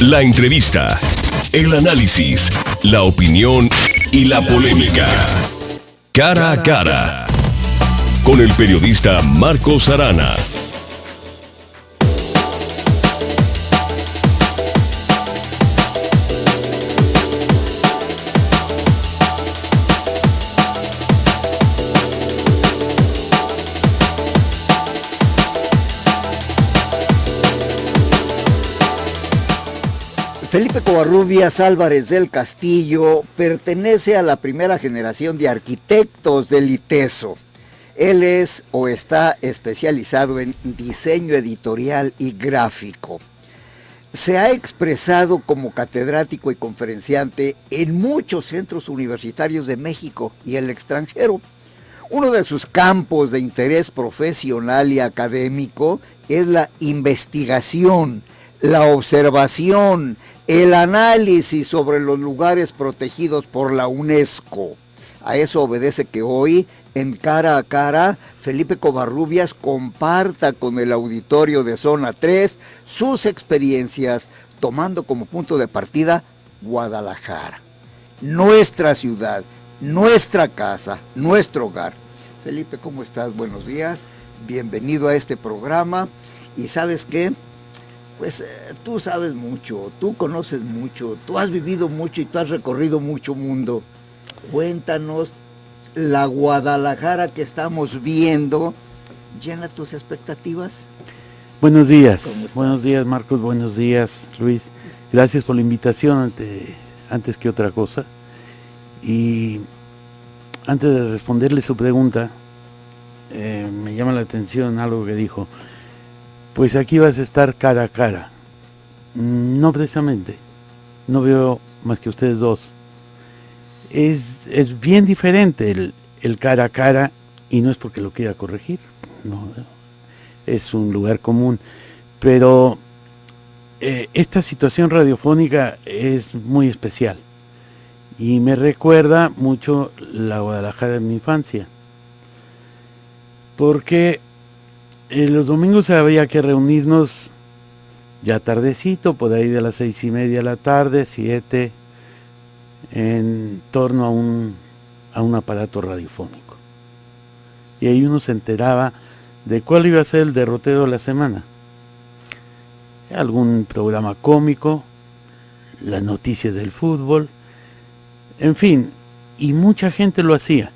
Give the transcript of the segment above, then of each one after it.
La entrevista, el análisis, la opinión y la polémica. Cara a cara. Con el periodista Marcos Arana. Felipe Covarrubias Álvarez del Castillo pertenece a la primera generación de arquitectos del ITESO. Él es o está especializado en diseño editorial y gráfico. Se ha expresado como catedrático y conferenciante en muchos centros universitarios de México y el extranjero. Uno de sus campos de interés profesional y académico es la investigación, la observación, el análisis sobre los lugares protegidos por la UNESCO. A eso obedece que hoy, en Cara a Cara, Felipe Covarrubias comparta con el auditorio de Zona 3 sus experiencias, tomando como punto de partida Guadalajara, nuestra ciudad, nuestra casa, nuestro hogar. Felipe, ¿cómo estás? Buenos días, bienvenido a este programa. Y ¿sabes qué? Pues tú sabes mucho, tú conoces mucho, tú has vivido mucho y tú has recorrido mucho mundo. Cuéntanos, la Guadalajara que estamos viendo, ¿llena tus expectativas? Buenos días Marcos, buenos días Luis. Gracias por la invitación antes que otra cosa. Y antes de responderle su pregunta, me llama la atención algo que dijo. Pues aquí vas a estar cara a cara. No precisamente. No veo más que ustedes dos. Es bien diferente el cara a cara, y no es porque lo quiera corregir. No, es un lugar común. Pero esta situación radiofónica es muy especial. Y me recuerda mucho la Guadalajara de mi infancia. Porque los domingos había que reunirnos ya tardecito, por ahí de las 6:30 de la tarde, 7, en torno a un aparato radiofónico. Y ahí uno se enteraba de cuál iba a ser el derrotero de la semana. Algún programa cómico, las noticias del fútbol, en fin, y mucha gente lo hacía.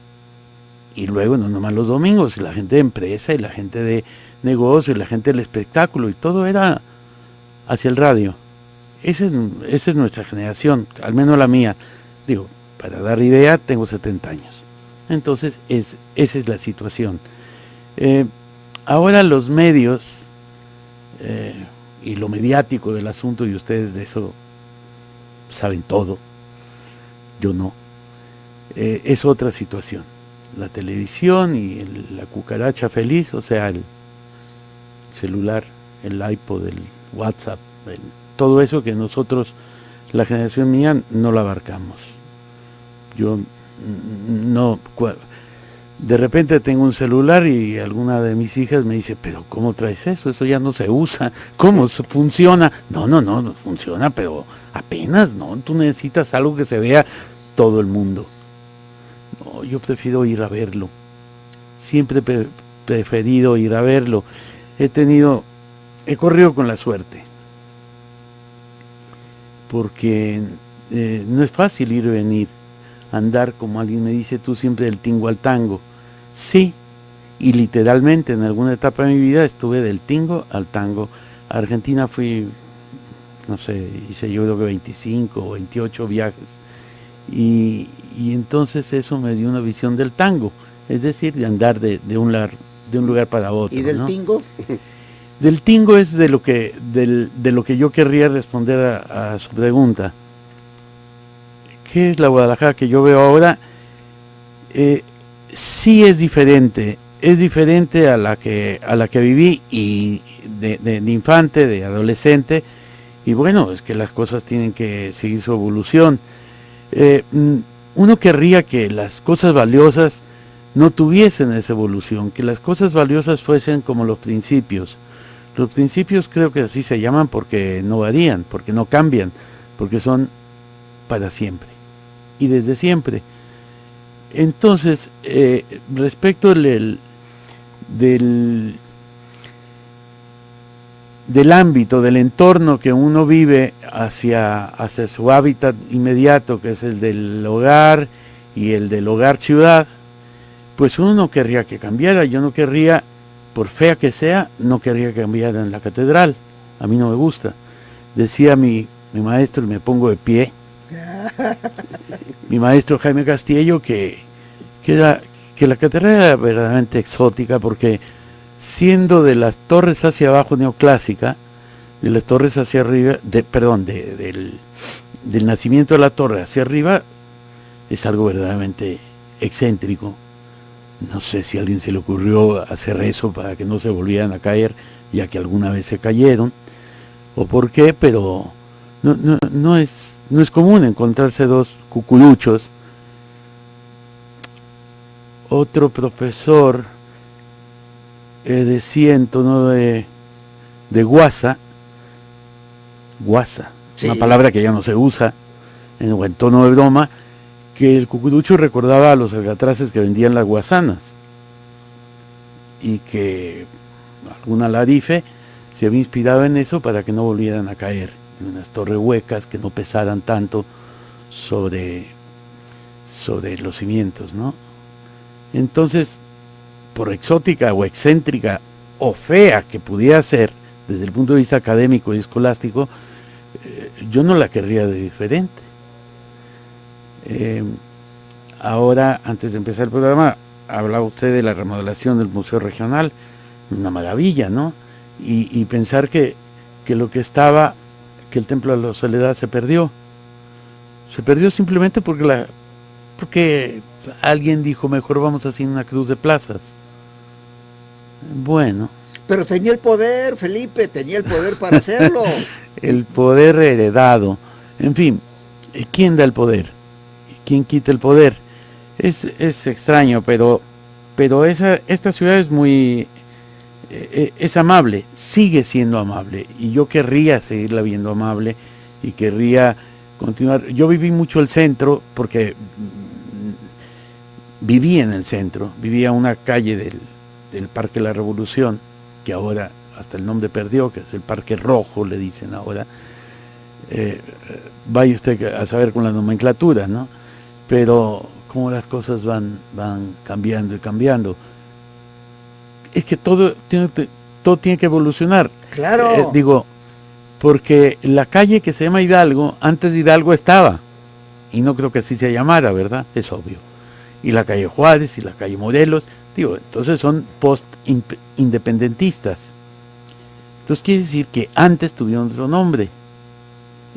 Y luego no nomás los domingos, la gente de empresa y la gente de negocio y la gente del espectáculo, y todo era hacia el radio. Esa es nuestra generación, al menos la mía. Digo, para dar idea, tengo 70 años. Entonces, esa es la situación. Ahora los medios y lo mediático del asunto, y ustedes de eso saben todo, yo no, es otra situación. La televisión y la cucaracha feliz, o sea, el celular, el iPod, el WhatsApp, todo eso que nosotros, la generación mía, no lo abarcamos. Yo no, de repente tengo un celular y alguna de mis hijas me dice, pero ¿cómo traes eso? Eso ya no se usa, ¿cómo funciona? No funciona, pero apenas, ¿no? Tú necesitas algo que se vea todo el mundo. No, yo prefiero ir a verlo. Siempre he preferido ir a verlo. He corrido con la suerte. Porque no es fácil ir y venir. Andar, como alguien me dice, tú siempre del tingo al tango. Sí, y literalmente en alguna etapa de mi vida estuve del tingo al tango. A Argentina fui, no sé, hice yo creo que 25 o 28 viajes. Y entonces eso me dio una visión del tango, es decir, de andar de un lugar para otro. ¿Y del ¿no? tingo? Del tingo es de lo que yo querría responder a su pregunta. ¿Qué es la Guadalajara que yo veo ahora? Sí es diferente a la que viví y de infante, de adolescente, y bueno, es que las cosas tienen que seguir su evolución. Uno querría que las cosas valiosas no tuviesen esa evolución, que las cosas valiosas fuesen como los principios. Los principios creo que así se llaman porque no varían, porque no cambian, porque son para siempre y desde siempre. Entonces, respecto del ámbito, del entorno que uno vive hacia su hábitat inmediato, que es el del hogar y el del hogar ciudad, pues uno no querría que cambiara. Yo no querría, por fea que sea, no querría que cambiara en la catedral. A mí no me gusta. Decía mi maestro, y me pongo de pie, mi maestro Jaime Castillo, que la catedral era verdaderamente exótica, porque siendo de las torres hacia abajo neoclásica, de las torres hacia arriba, del nacimiento de la torre hacia arriba, es algo verdaderamente excéntrico. No sé si a alguien se le ocurrió hacer eso para que no se volvieran a caer, ya que alguna vez se cayeron, o por qué, pero no es común encontrarse dos cucuruchos. Otro profesor decía en tono de guasa, sí, una palabra que ya no se usa, en tono de broma, que el cucurucho recordaba a los alcatraces que vendían las guasanas, y que alguna larife se había inspirado en eso para que no volvieran a caer en unas torres huecas que no pesaran tanto sobre los cimientos, ¿no? Entonces, por exótica o excéntrica o fea que pudiera ser desde el punto de vista académico y escolástico, yo no la querría de diferente. Ahora, antes de empezar el programa, hablaba usted de la remodelación del Museo Regional, una maravilla, ¿no? Y pensar que lo que estaba, que el Templo de la Soledad se perdió simplemente porque alguien dijo, mejor vamos a hacer una cruz de plazas. Bueno. Pero tenía el poder, Felipe, tenía el poder para hacerlo. El poder heredado. En fin, ¿quién da el poder? ¿Quién quita el poder? Es extraño, pero esta ciudad es muy... es amable, sigue siendo amable, y yo querría seguirla viendo amable, y querría continuar. Yo viví mucho el centro, porque viví en el centro, vivía una calle del Parque de la Revolución, que ahora hasta el nombre perdió, que es el Parque Rojo, le dicen ahora. Vaya usted a saber con la nomenclatura, ¿no? Pero como las cosas van cambiando y cambiando. Es que todo tiene que evolucionar. Claro. Digo, porque la calle que se llama Hidalgo, antes de Hidalgo estaba, y no creo que así se llamara, ¿verdad? Es obvio. Y la calle Juárez y la calle Morelos, digo, entonces son post-independentistas. Entonces quiere decir que antes tuvieron otro nombre.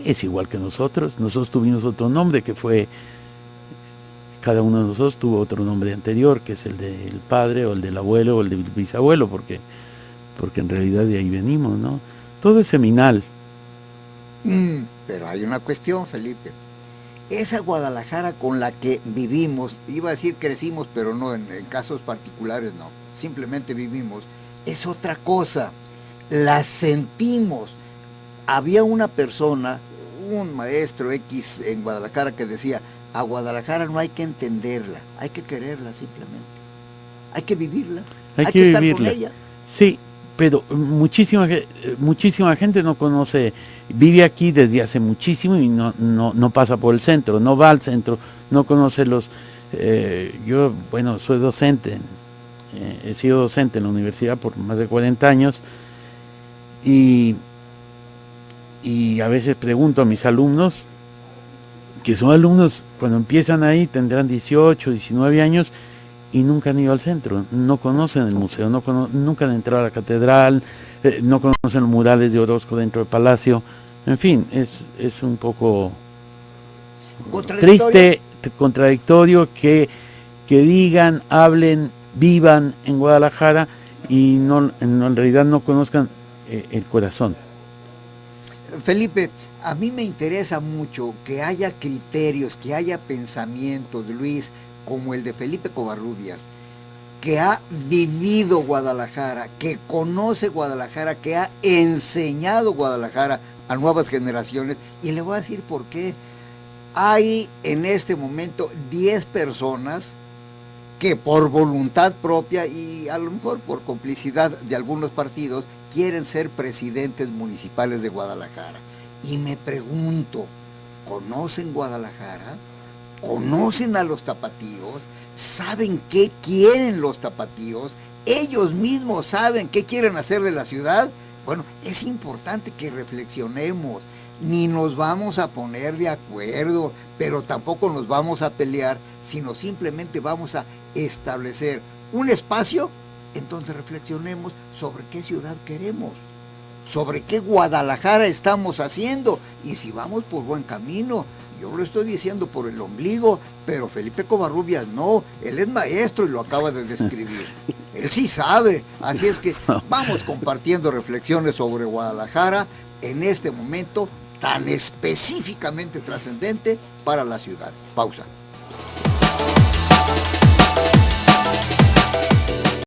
Es igual que nosotros tuvimos otro nombre, que fue, cada uno de nosotros tuvo otro nombre anterior, que es el del padre, o el del abuelo, o el del bisabuelo, porque en realidad de ahí venimos, ¿no? Todo es seminal. Pero hay una cuestión, Felipe. Esa Guadalajara con la que vivimos, iba a decir crecimos, pero no, en casos particulares no, simplemente vivimos, es otra cosa, la sentimos. Había una persona, un maestro X en Guadalajara, que decía, a Guadalajara no hay que entenderla, hay que quererla simplemente, hay que vivirla, hay que estar con ella. Sí, pero muchísima gente no conoce, vive aquí desde hace muchísimo y no pasa por el centro, no va al centro, no conoce yo, bueno, soy docente, he sido docente en la universidad por más de 40 años, y a veces pregunto a mis alumnos, que son alumnos, cuando empiezan ahí tendrán 18, 19 años, y nunca han ido al centro, no conocen el museo, nunca han entrado a la catedral, no conocen los murales de Orozco dentro del palacio. En fin, es un poco triste, contradictorio que digan, hablen, vivan en Guadalajara y en realidad no conozcan el corazón. Felipe, a mí me interesa mucho que haya criterios, que haya pensamientos, Luis, como el de Felipe Covarrubias, que ha vivido Guadalajara, que conoce Guadalajara, que ha enseñado Guadalajara a nuevas generaciones. Y le voy a decir por qué. Hay en este momento 10 personas que por voluntad propia y a lo mejor por complicidad de algunos partidos quieren ser presidentes municipales de Guadalajara. Y me pregunto, ¿conocen Guadalajara? ¿Conocen a los tapatíos? ¿Saben qué quieren los tapatíos? ¿Ellos mismos saben qué quieren hacer de la ciudad? Bueno, es importante que reflexionemos. Ni nos vamos a poner de acuerdo, pero tampoco nos vamos a pelear, sino simplemente vamos a establecer un espacio en donde reflexionemos sobre qué ciudad queremos, sobre qué Guadalajara estamos haciendo y si vamos por buen camino. Yo lo estoy diciendo por el ombligo, pero Felipe Covarrubias no, él es maestro y lo acaba de describir. Él sí sabe, así es que vamos compartiendo reflexiones sobre Guadalajara en este momento tan específicamente trascendente para la ciudad. Pausa.